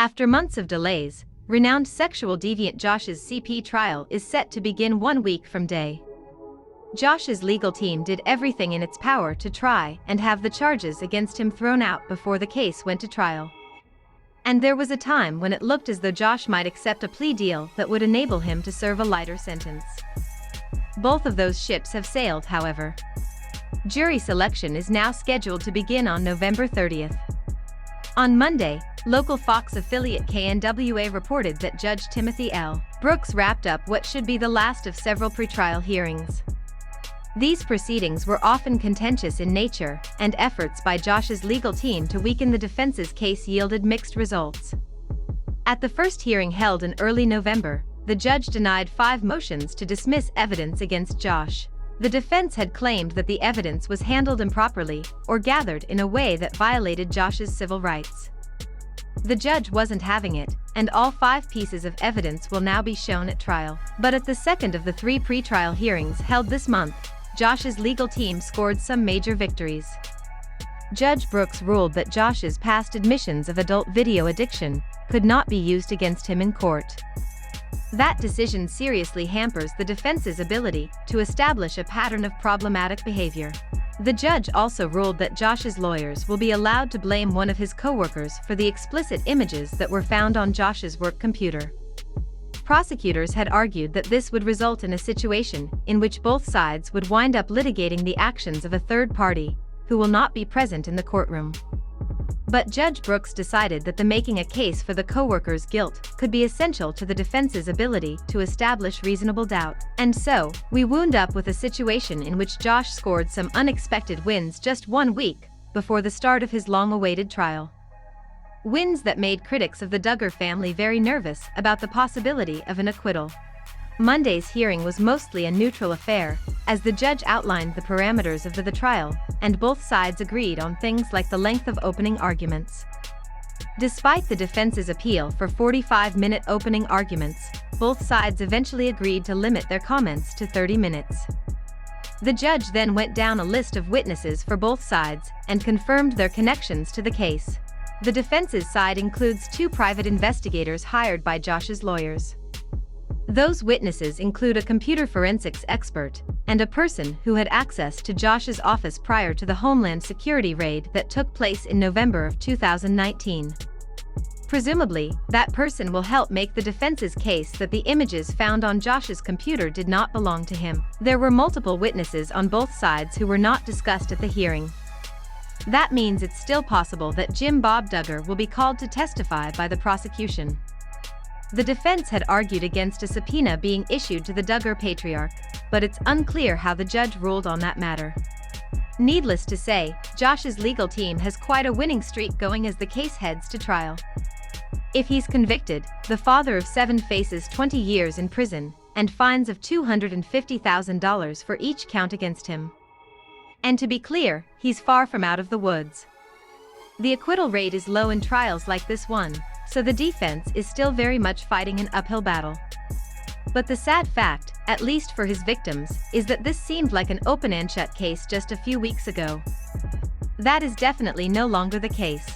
After months of delays, renowned sexual deviant Josh's CP trial is set to begin 1 week from day. Josh's legal team did everything in its power to try and have the charges against him thrown out before the case went to trial. And there was a time when it looked as though Josh might accept a plea deal that would enable him to serve a lighter sentence. Both of those ships have sailed, however. Jury selection is now scheduled to begin on November 30th. On Monday, local Fox affiliate KNWA reported that Judge Timothy L. Brooks wrapped up what should be the last of several pretrial hearings. These proceedings were often contentious in nature, and efforts by Josh's legal team to weaken the defense's case yielded mixed results. At the first hearing held in early November, the judge denied 5 motions to dismiss evidence against Josh. The defense had claimed that the evidence was handled improperly or gathered in a way that violated Josh's civil rights. The judge wasn't having it, and all 5 pieces of evidence will now be shown at trial. But at the second of the 3 pretrial hearings held this month, Josh's legal team scored some major victories. Judge Brooks ruled that Josh's past admissions of adult video addiction could not be used against him in court. That decision seriously hampers the defense's ability to establish a pattern of problematic behavior. The judge also ruled that Josh's lawyers will be allowed to blame one of his co-workers for the explicit images that were found on Josh's work computer. Prosecutors had argued that this would result in a situation in which both sides would wind up litigating the actions of a third party, who will not be present in the courtroom. But Judge Brooks decided that making a case for the co-worker's guilt could be essential to the defense's ability to establish reasonable doubt. And so, we wound up with a situation in which Josh scored some unexpected wins just 1 week before the start of his long-awaited trial. Wins that made critics of the Duggar family very nervous about the possibility of an acquittal. Monday's hearing was mostly a neutral affair, as the judge outlined the parameters of the trial, and both sides agreed on things like the length of opening arguments. Despite the defense's appeal for 45-minute opening arguments, both sides eventually agreed to limit their comments to 30 minutes. The judge then went down a list of witnesses for both sides and confirmed their connections to the case. The defense's side includes 2 private investigators hired by Josh's lawyers. Those witnesses include a computer forensics expert and a person who had access to Josh's office prior to the Homeland Security raid that took place in November of 2019. Presumably, that person will help make the defense's case that the images found on Josh's computer did not belong to him. There were multiple witnesses on both sides who were not discussed at the hearing. That means it's still possible that Jim Bob Duggar will be called to testify by the prosecution. The defense had argued against a subpoena being issued to the Duggar patriarch, but it's unclear how the judge ruled on that matter. Needless to say, Josh's legal team has quite a winning streak going as the case heads to trial. If he's convicted, the father of 7 faces 20 years in prison and fines of $250,000 for each count against him. And to be clear, he's far from out of the woods. The acquittal rate is low in trials like this one, so the defense is still very much fighting an uphill battle. But the sad fact, at least for his victims, is that this seemed like an open and shut case just a few weeks ago. That is definitely no longer the case.